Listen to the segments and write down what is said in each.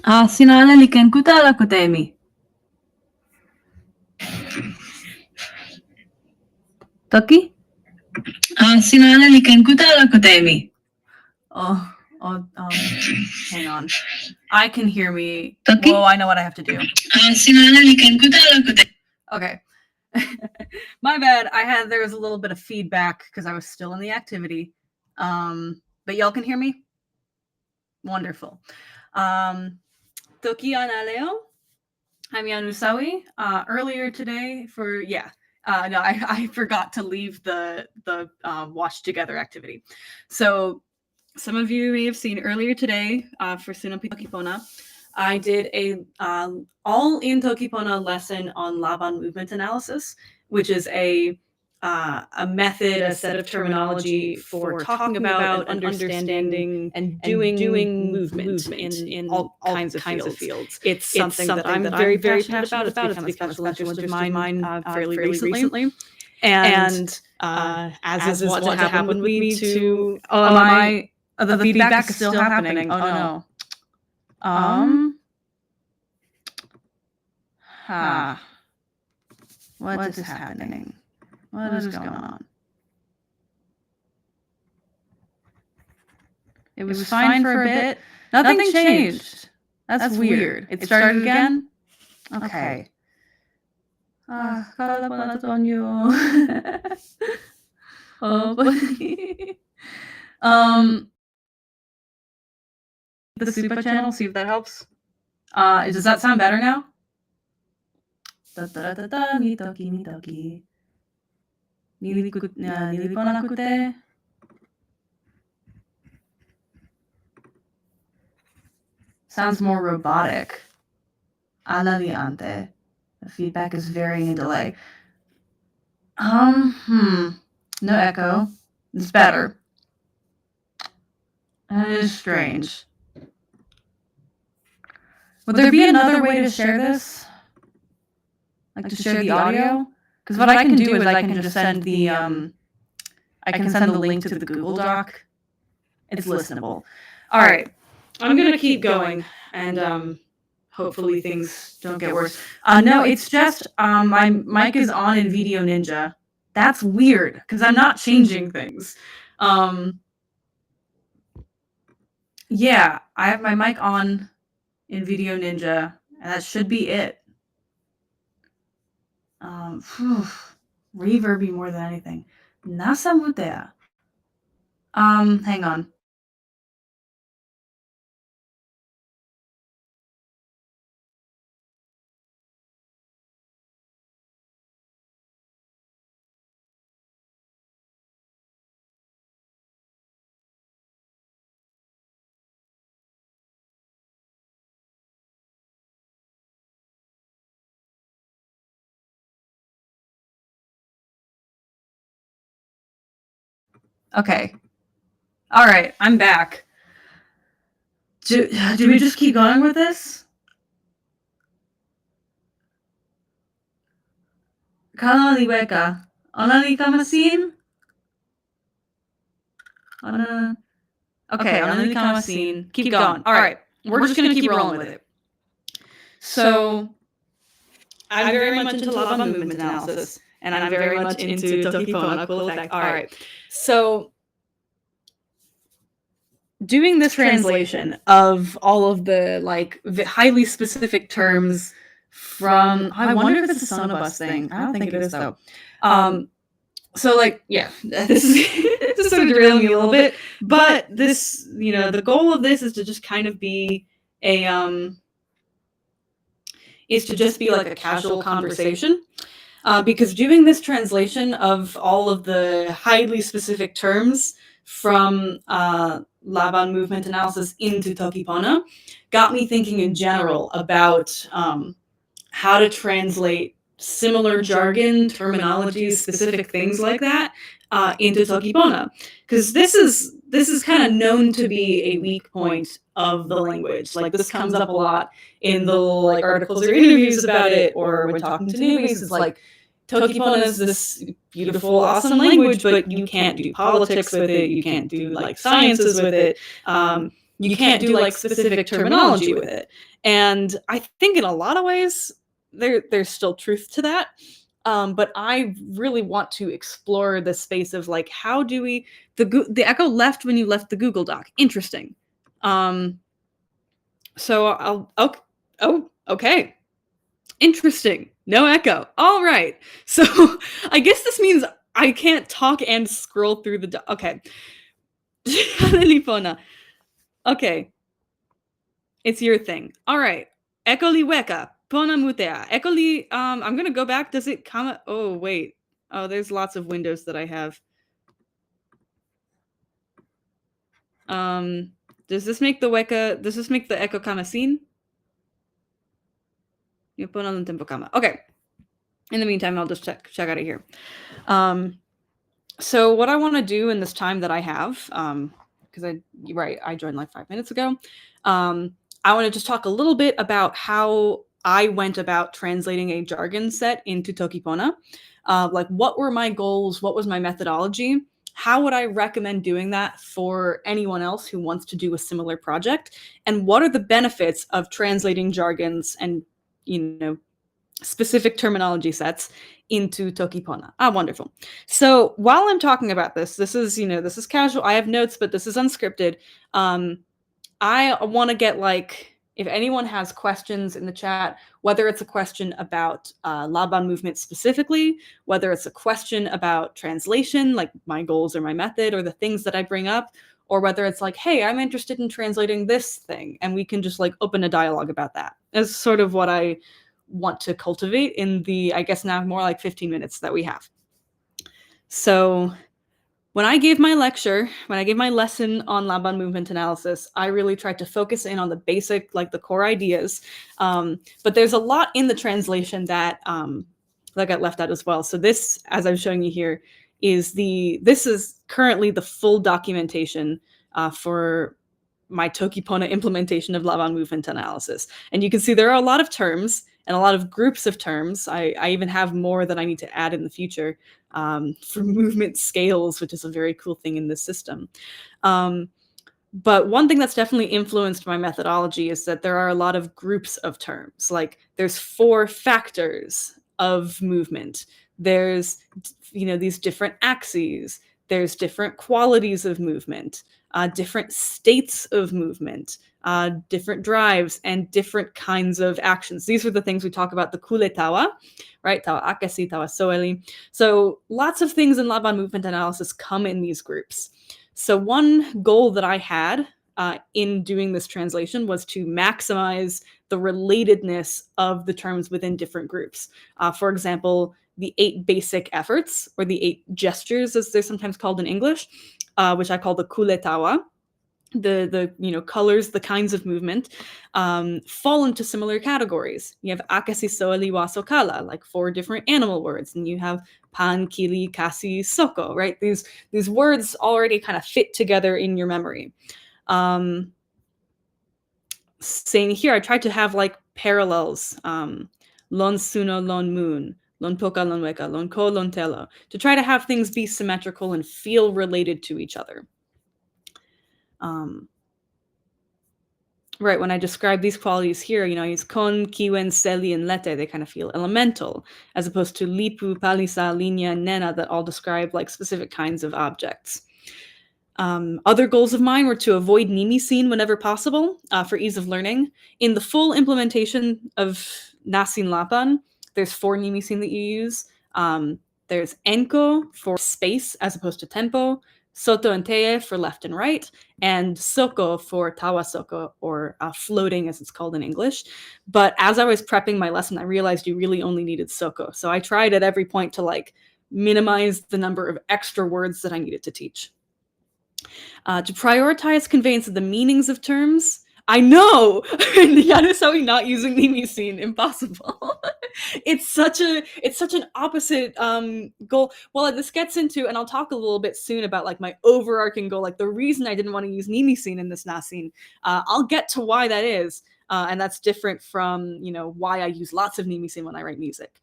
sinala liken kutala kutemi. Toki? sinala liken kutala kutemi. Oh, hang on. I can hear me. Toki? Whoa, I know what I have to do. Sinala liken kutala kutemi. Okay. My bad. There was a little bit of feedback because I was still in the activity. But y'all can hear me? Wonderful. Toki analeo. I'm Usawi. Earlier today no, I forgot to leave the watch together activity. So some of you may have seen earlier today for Toki Pona, I did a all in Toki Pona lesson on Laban movement analysis, which is a method, a set of terminology for talking about and understanding and doing movement in all kinds of fields. It's something that I'm very, very passionate about. It's become a special interest of mine fairly recently. And as is what to happen with me too. The feedback is still happening. Oh no. What is happening? What is going on? It was fine for a bit. Nothing changed. That's weird. It started again? Okay. Kala pala Tonyo. The super channel, see if that helps. Does that sound better now? Mitoki, mitoki. Nilikonakute. Sounds more robotic. Alaliante. The feedback is varying in delay. No echo. It's better. That is strange. Would there be another way to share this? Like to share the audio? Because what I can do is I can just send the link to the Google Doc. It's listenable. All right. I'm going to keep going and hopefully things don't get worse. No, it's just my mic is on in Video Ninja. That's weird because I'm not changing things. Yeah, I have my mic on in Video Ninja, and that should be it. Reverby more than anything. Nasa mutea. Hang on. Okay. All right, I'm back. Do we just keep going with this? Kalaliweka. Onali kamasin? Okay, onali kamasin. Keep going. All right, we're just going to keep rolling with it. So, I'm very much into Laban movement analysis, and I'm very much into Toki Pona, cool effect. All right. So, doing this translation of all of the highly specific terms from, I wonder if it's a Sonobus thing. I don't think it is though. So this is just sort of derailing me a little bit, but this, the goal of this is to just kind of be is to just be like a casual conversation. Because doing this translation of all of the highly specific terms from Laban movement analysis into Toki Pona got me thinking in general about how to translate similar jargon, terminologies, specific things like that into Toki Pona. Because this is kind of known to be a weak point of the language. Like this comes up a lot in the articles or interviews about it, or when talking to newbies. It's like Toki Pona is this beautiful, awesome language, but you can't do politics with it. You can't do sciences with it. you can't do like specific terminology with it. And I think in a lot of ways there's still truth to that. But I really want to explore the space of like, how do we, the echo left when you left the Google Doc. Interesting. So okay. Interesting. No echo. All right. So I guess this means I can't talk and scroll through the okay. Toki Pona. Okay. It's your thing. All right. Ekoli weka. Pona mutea. Ekoli, I'm gonna go back. Does it come? Oh, wait. Oh, there's lots of windows that I have. Does this make the weka? Does this make the echo kamasin? Okay. In the meantime, I'll just check out of here. So what I want to do in this time that I have, because I joined like 5 minutes ago. I want to just talk a little bit about how I went about translating a jargon set into Toki Pona. Like, what were my goals? What was my methodology? How would I recommend doing that for anyone else who wants to do a similar project? And what are the benefits of translating jargons and, specific terminology sets into Toki Pona? Wonderful. So while I'm talking about this is casual. I have notes, but this is unscripted. I want to get if anyone has questions in the chat, whether it's a question about Laban movement specifically, whether it's a question about translation, like my goals or my method or the things that I bring up, or whether it's like, hey, I'm interested in translating this thing, and we can just open a dialogue about that. That's sort of what I want to cultivate in the, I guess now more like 15 minutes that we have. So when I gave my lecture, when I gave my lesson on Laban movement analysis, I really tried to focus in on the basic, the core ideas. But there's a lot in the translation that got left out as well. So this, as I'm showing you here, this is currently the full documentation for my Toki Pona implementation of Laban movement analysis. And you can see there are a lot of terms and a lot of groups of terms. I even have more that I need to add in the future for movement scales, which is a very cool thing in this system. But one thing that's definitely influenced my methodology is that there are a lot of groups of terms. Like there's 4 factors of movement. There's, these different axes. There's different qualities of movement, different states of movement, different drives, and different kinds of actions. These are the things we talk about, the kule tawa, right? Tawa akasi, tawa soeli. So lots of things in Laban movement analysis come in these groups. So one goal that I had in doing this translation was to maximize the relatedness of the terms within different groups. For example, the 8 basic efforts, or the 8 gestures, as they're sometimes called in English, which I call the kule tawa. The colors, the kinds of movement, fall into similar categories. You have akasi, soeli, wa, sokala, like 4 different animal words, and you have pan, kili, kasi, soko, right? These words already kind of fit together in your memory. Same here, I tried to have parallels. Lon suno, lon moon, lon poka, lon weka, lon ko, lon telo, to try to have things be symmetrical and feel related to each other. Right, when I describe these qualities here, I use kon, kiwen, seli, and lete. They kind of feel elemental, as opposed to lipu, palisa, linya, and nena that all describe specific kinds of objects. Other goals of mine were to avoid nimisin whenever possible for ease of learning. In the full implementation of Nasin Lapan, there's 4 nimisin that you use. There's enko for space as opposed to tempo, soto and teye for left and right, and soko for tawa soko, or floating as it's called in English. But as I was prepping my lesson, I realized you really only needed soko. So I tried at every point to minimize the number of extra words that I needed to teach. To prioritize conveyance of the meanings of terms. I know! Usawi not using nimisin, impossible. It's such an opposite goal. Well, this gets into, and I'll talk a little bit soon about my overarching goal, the reason I didn't want to use nimisin in this nasin. I'll get to why that is, and that's different from why I use lots of nimisin when I write music.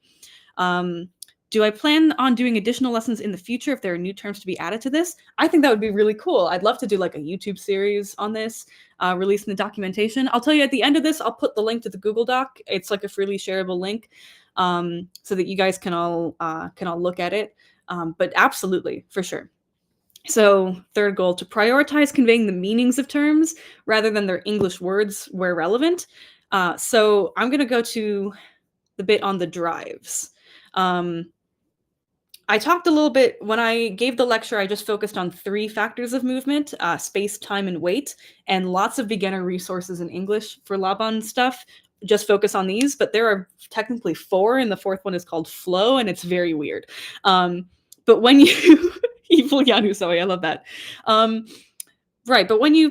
Do I plan on doing additional lessons in the future if there are new terms to be added to this? I think that would be really cool. I'd love to do like a YouTube series on this, releasing the documentation. I'll tell you at the end of this, I'll put the link to the Google Doc. It's like a freely shareable link, so that you guys can all look at it. But absolutely, for sure. So, third goal, to prioritize conveying the meanings of terms rather than their English words where relevant. So I'm going to go to the bit on the drives. I talked a little bit when I gave the lecture. I just focused on 3 factors of movement: space, time, and weight, and lots of beginner resources in English for Laban stuff. Just focus on these, but there are technically 4, and the 4th one is called flow, and it's very weird. But when you evil Yanu, sorry, I love that. Right, but when you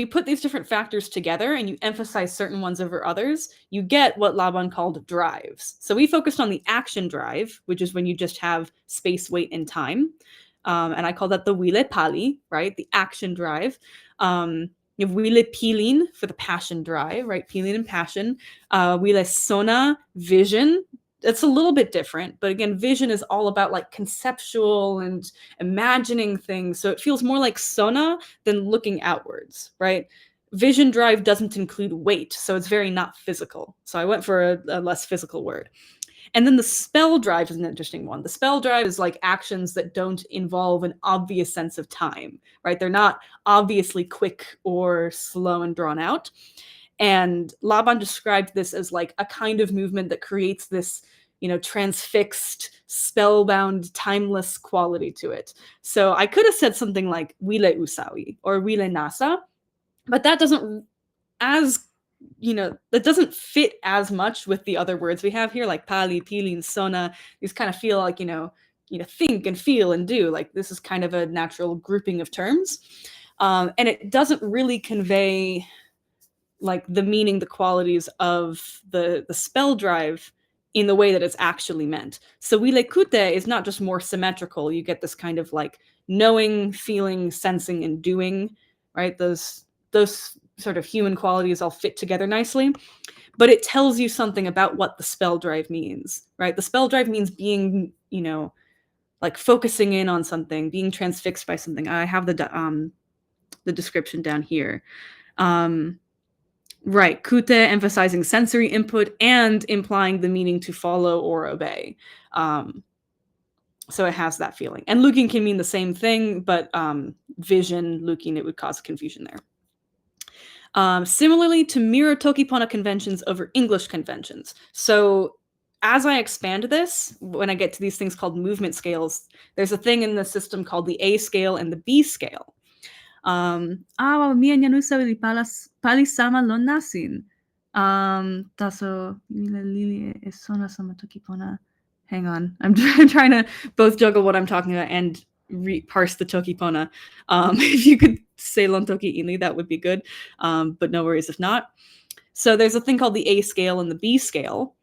put these different factors together and you emphasize certain ones over others, you get what Laban called drives. So we focused on the action drive, which is when you just have space, weight, and time. And I call that the wile pali, right? The action drive. You have wile pilin for the passion drive, right? Pilin and passion. Wile sona, vision. It's a little bit different, but again, vision is all about like conceptual and imagining things. So it feels more like sona than looking outwards, right? Vision drive doesn't include weight, so it's very not physical. So I went for a less physical word. And then the spell drive is an interesting one. The spell drive is like actions that don't involve an obvious sense of time, right? They're not obviously quick or slow and drawn out. And Laban described this as like a kind of movement that creates this, transfixed, spellbound, timeless quality to it. So I could have said something like wile Usawi or wile nasa, but that doesn't fit as much with the other words we have here, like pali, pilin, sona. These kind of feel like, think and feel and do. Like this is kind of a natural grouping of terms. And it doesn't really convey like the meaning, the qualities of the spell drive in the way that it's actually meant. So wile kute is not just more symmetrical. You get this kind of like knowing, feeling, sensing, and doing, right? Those sort of human qualities all fit together nicely. But it tells you something about what the spell drive means, right? The spell drive means being, like focusing in on something, being transfixed by something. I have the description down here. Right, kute emphasizing sensory input and implying the meaning to follow or obey. So it has that feeling. And looking can mean the same thing, but vision, looking, it would cause confusion there. Similarly to mirror Toki Pona conventions over English conventions. So as I expand this, when I get to these things called movement scales, there's a thing in the system called the A scale and the B scale. Mia Usawi pali sama lon nasin. Taso lili esona sama Toki Pona. Hang on, I'm trying to both juggle what I'm talking about and parse the Toki Pona. If you could say lon Toki Inli, that would be good. But no worries if not. So there's a thing called the A scale and the B scale.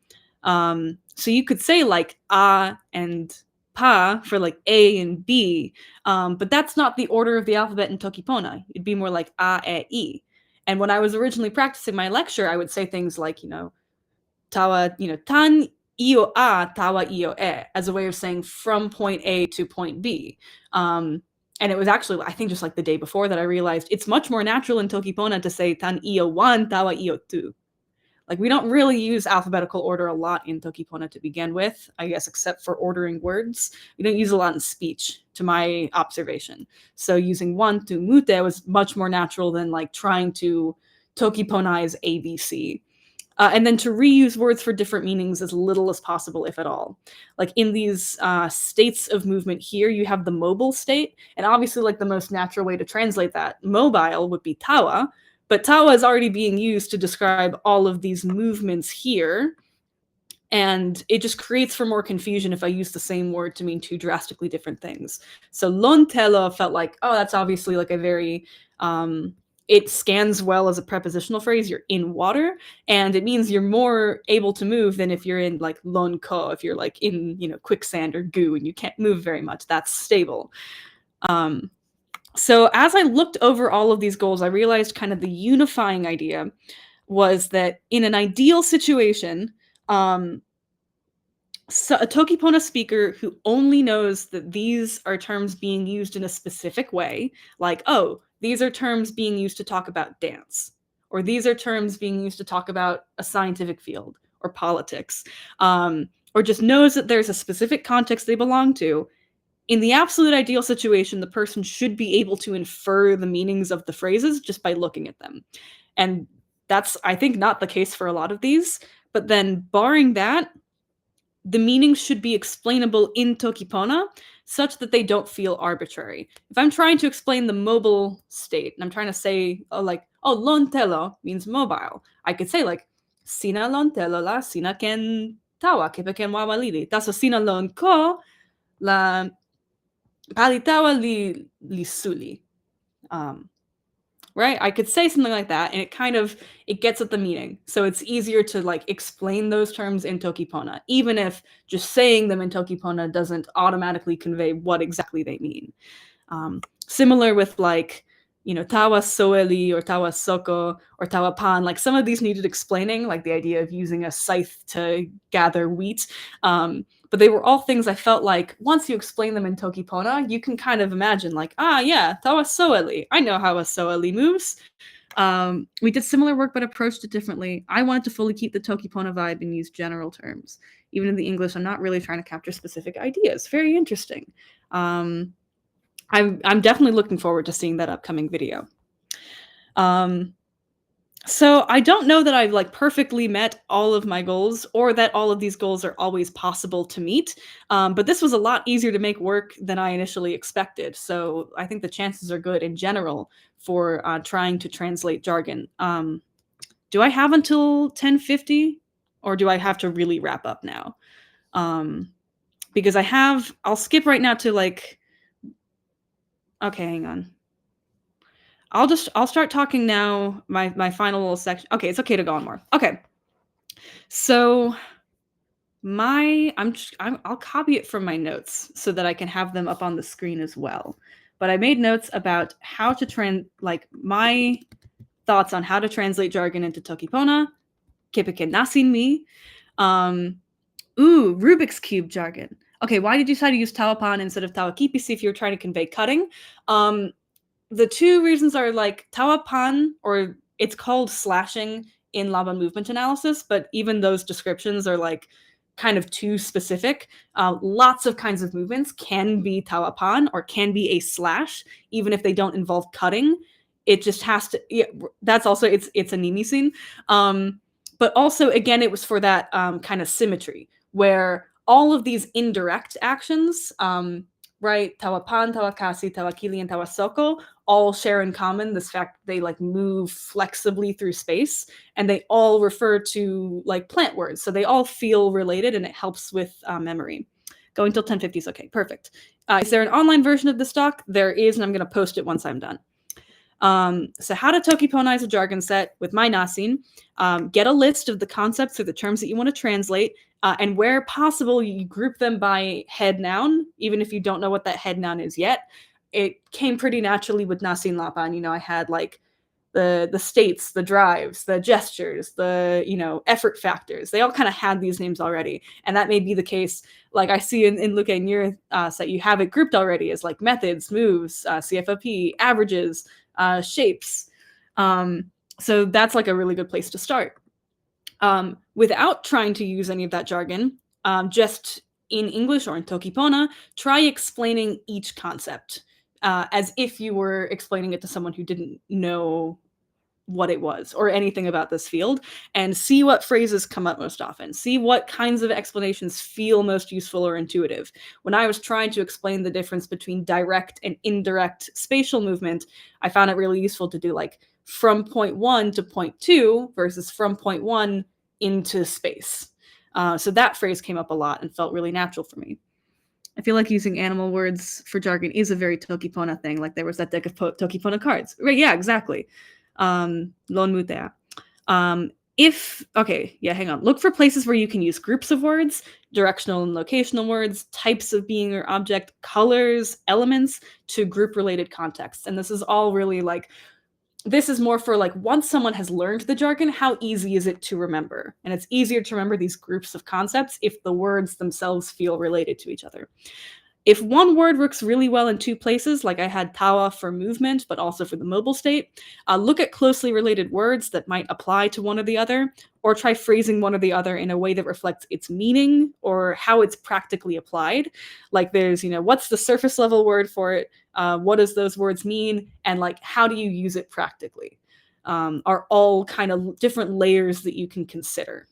So you could say like a and pa for like A and B, but that's not the order of the alphabet in Toki Pona. It'd be more like a, e, I. And when I was originally practicing my lecture, I would say things like, tawa, tan io a, tawa io e, as a way of saying from point A to point B. And it was actually, I think, just like the day before that I realized it's much more natural in Toki Pona to say tan io one, tawa io two. Like, we don't really use alphabetical order a lot in Toki Pona to begin with, I guess, except for ordering words. We don't use a lot in speech, to my observation. So using one to mute was much more natural than like trying to Toki Ponai's ABC. And then to reuse words for different meanings as little as possible, if at all. Like in these states of movement here, you have the mobile state. And obviously, like the most natural way to translate that, mobile, would be tawa. But tawa is already being used to describe all of these movements here. And it just creates for more confusion if I use the same word to mean 2 drastically different things. So lontelo felt like, oh, that's obviously like a very, it scans well as a prepositional phrase. You're in water, and it means you're more able to move than if you're in like lonko, if you're like in, quicksand or goo and you can't move very much. That's stable. So as I looked over all of these goals, I realized kind of the unifying idea was that in an ideal situation, So a Toki Pona speaker who only knows that these are terms being used in a specific way, like, oh, these are terms being used to talk about dance, or these are terms being used to talk about a scientific field or politics, or just knows that there's a specific context they belong to. In the absolute ideal situation, the person should be able to infer the meanings of the phrases just by looking at them. And that's, I think, not the case for a lot of these. But then, barring that, the meanings should be explainable in Toki Pona such that they don't feel arbitrary. If I'm trying to explain the mobile state and I'm trying to say, lontelo means mobile, I could say like, sina lontelo la sina ken tawa kepe wawalili. Taso sina lon ko la palitawa li suli. Right? I could say something like that, and it gets at the meaning. So it's easier to like explain those terms in Toki Pona, even if just saying them in Toki Pona doesn't automatically convey what exactly they mean. Similar with like, tawa soeli or tawa soko or tawa pan, like some of these needed explaining, like the idea of using a scythe to gather wheat. But they were all things I felt like once you explain them in Toki Pona, you can kind of imagine like, yeah, tawa soeli. I know how a soeli moves. We did similar work but approached it differently. I wanted to fully keep the Toki Pona vibe and use general terms. Even in the English, I'm not really trying to capture specific ideas. Very interesting. I'm definitely looking forward to seeing that upcoming video. So I don't know that I've like perfectly met all of my goals or that all of these goals are always possible to meet. But this was a lot easier to make work than I initially expected. So I think the chances are good in general for trying to translate jargon. Do I have until 10:50 or do I have to really wrap up now? Because I'll skip right now to like, okay, hang on. I'll start talking now. My final little section. Okay, it's okay to go on more. Okay. So I'll copy it from my notes so that I can have them up on the screen as well. But I made notes about how to my thoughts on how to translate jargon into Toki Pona. Kepeke nasin mi. Rubik's Cube jargon. Okay, why did you decide to use tawapan instead of tawakipisi if you were trying to convey cutting? The two reasons are like tawapan, or it's called slashing in Laban movement analysis, but even those descriptions are like kind of too specific. Lots of kinds of movements can be tawapan or can be a slash, even if they don't involve cutting. It just has to. Yeah, that's also it's a nimisin. But also, again, it was for that kind of symmetry where all of these indirect actions, right, tawapan, tawakasi, tawakili, and tawasoko, all share in common this fact they like move flexibly through space, and they all refer to like plant words, so they all feel related, and it helps with memory. Going till 10:50 is okay, perfect. Is there an online version of this doc? There is, and I'm going to post it once I'm done. So how to Toki Ponize a jargon set with my nasin. Get a list of the concepts or the terms that you want to translate, and where possible, you group them by head noun, even if you don't know what that head noun is yet. It came pretty naturally with Nasin Lapan. I had like the states, the drives, the gestures, the effort factors. They all kind of had these names already, and that may be the case. Like I see in Luke and your set, you have it grouped already as like methods, moves, CFOP, averages, shapes. So that's like a really good place to start. Without trying to use any of that jargon, just in English or in Toki Pona, try explaining each concept as if you were explaining it to someone who didn't know what it was or anything about this field, and see what phrases come up most often. See what kinds of explanations feel most useful or intuitive. When I was trying to explain the difference between direct and indirect spatial movement, I found it really useful to do like from point 1 to point 2 versus from point 1 into space. So that phrase came up a lot and felt really natural for me. I feel like using animal words for jargon is a very Toki Pona thing. Like there was that deck of Toki Pona cards. Right, yeah, exactly. Lon mutea. Hang on. Look for places where you can use groups of words, directional and locational words, types of being or object, colors, elements to group related contexts. And this is all really like this is more for like once someone has learned the jargon, how easy is it to remember? And it's easier to remember these groups of concepts if the words themselves feel related to each other. If one word works really well in two places, like I had tawa for movement, but also for the mobile state, look at closely related words that might apply to one or the other, or try phrasing one or the other in a way that reflects its meaning or how it's practically applied. Like there's, what's the surface level word for it? What does those words mean? And like, how do you use it practically? Are all kind of different layers that you can consider.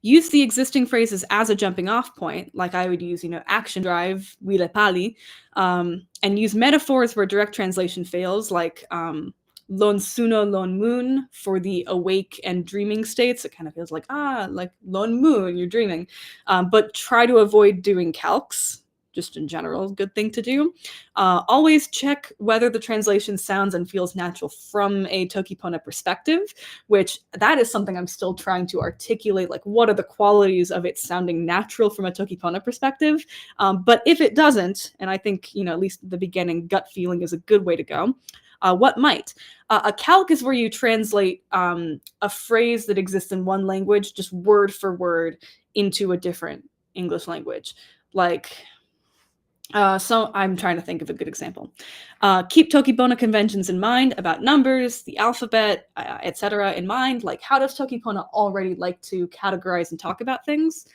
Use the existing phrases as a jumping off point, like I would use, action drive, wile pali, and use metaphors where direct translation fails, like lon suno lon moon for the awake and dreaming states. It kind of feels like lon moon, you're dreaming. But try to avoid doing calcs, just in general, good thing to do. Always check whether the translation sounds and feels natural from a Toki Pona perspective, which that is something I'm still trying to articulate, like what are the qualities of it sounding natural from a Toki Pona perspective. But if it doesn't, and I think, at least the beginning, gut feeling is a good way to go. What might? A calc is where you translate a phrase that exists in one language, just word for word, into a different English language. Like, so I'm trying to think of a good example. Keep Toki Pona conventions in mind about numbers, the alphabet, etc. in mind. Like, how does Toki Pona already like to categorize and talk about things?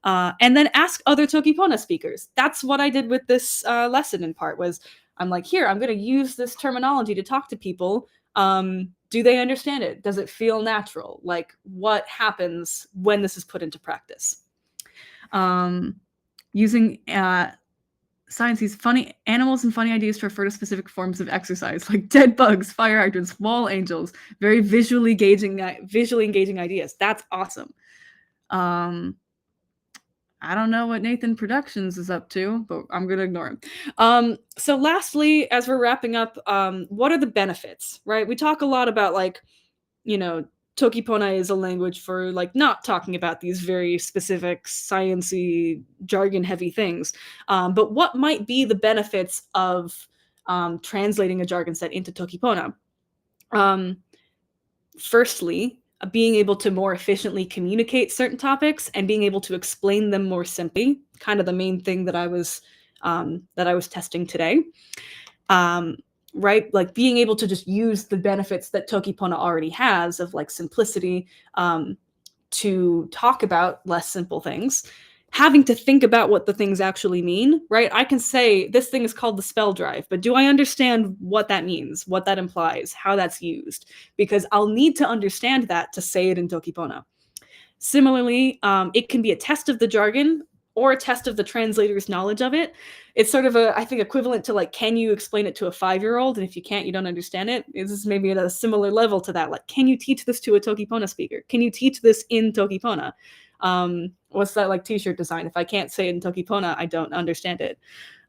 And then ask other Toki Pona speakers. That's what I did with this lesson in part, was I'm like, here, I'm going to use this terminology to talk to people. Do they understand it? Does it feel natural? Like, what happens when this is put into practice? Using science, these funny animals and funny ideas to refer to specific forms of exercise, like dead bugs, fire hydrants, wall angels, very visually engaging ideas. That's awesome. I don't know what Nathan Productions is up to, but I'm going to ignore him. So lastly, as we're wrapping up, what are the benefits, right? We talk a lot about Toki Pona is a language for like not talking about these very specific sciencey jargon heavy things. But what might be the benefits of translating a jargon set into Toki Pona? Firstly, being able to more efficiently communicate certain topics and being able to explain them more simply, kind of the main thing that I was testing today. Right? Like being able to just use the benefits that Toki Pona already has of like simplicity to talk about less simple things, having to think about what the things actually mean, right? I can say this thing is called the spell drive, but do I understand what that means, what that implies, how that's used? Because I'll need to understand that to say it in Toki Pona. Similarly, it can be a test of the jargon or a test of the translator's knowledge of it. It's sort of I think, equivalent to like, can you explain it to a 5-year-old? And if you can't, you don't understand it. This is maybe at a similar level to that. Like, can you teach this to a Toki Pona speaker? Can you teach this in Toki Pona? What's that like t-shirt design? If I can't say it in Toki Pona, I don't understand it.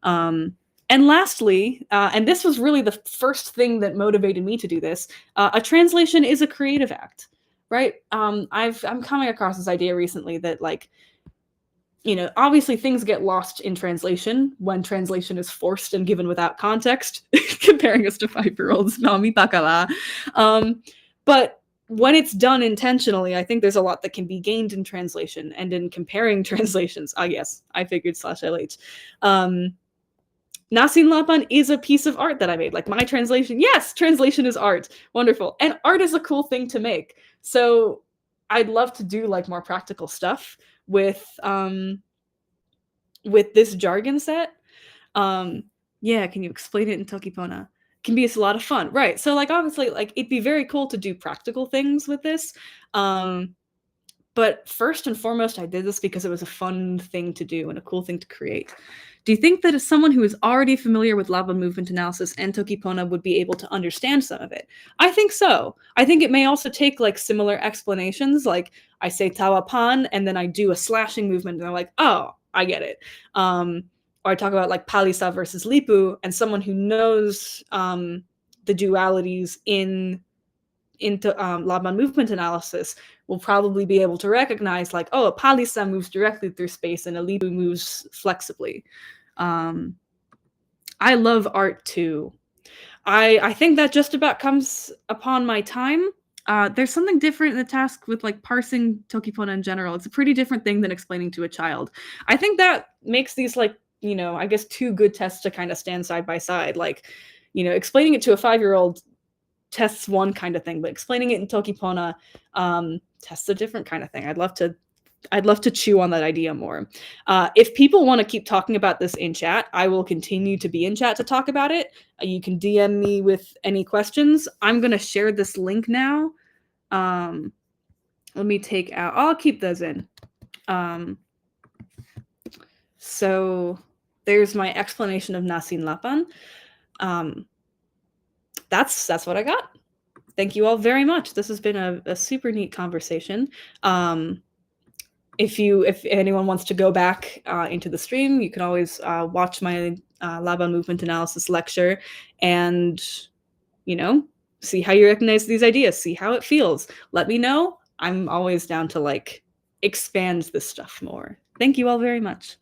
And lastly, and this was really the first thing that motivated me to do this, a translation is a creative act, right? I'm coming across this idea recently that like, obviously things get lost in translation when translation is forced and given without context, comparing us to 5-year-olds. Nami bakara. But when it's done intentionally, I think there's a lot that can be gained in translation and in comparing translations. Yes, I figured /LH. Nasin Lapan is a piece of art that I made. Like my translation, yes, translation is art. Wonderful. And art is a cool thing to make. So I'd love to do like more practical stuff with this jargon set. Yeah, can you explain it in Toki Pona? Can be a lot of fun, right? So like obviously like it'd be very cool to do practical things with this. But first and foremost, I did this because it was a fun thing to do and a cool thing to create. Do you think that as someone who is already familiar with Lapa movement analysis and Toki Pona would be able to understand some of it? I think so. I think it may also take like similar explanations, like I say tawapan and then I do a slashing movement and they're like, oh, I get it. Or I talk about like palisa versus lipu, and someone who knows the dualities into Laban movement analysis will probably be able to recognize like, oh, a palisa moves directly through space and a lipu moves flexibly. I love art too. I think that just about comes upon my time. There's something different in the task with like parsing Toki Pona in general. It's a pretty different thing than explaining to a child. I think that makes these like, I guess two good tests to kind of stand side by side. Like, explaining it to a 5-year-old tests one kind of thing, but explaining it in Toki Pona tests a different kind of thing. I'd love to chew on that idea more. If people want to keep talking about this in chat, I will continue to be in chat to talk about it. You can DM me with any questions. I'm going to share this link now. Let me take out, I'll keep those in. So there's my explanation of Nasin Lapan. That's what I got. Thank you all very much. This has been a super neat conversation. If anyone wants to go back into the stream, you can always watch my Laban movement analysis lecture and, see how you recognize these ideas, see how it feels. Let me know. I'm always down to like expand this stuff more. Thank you all very much.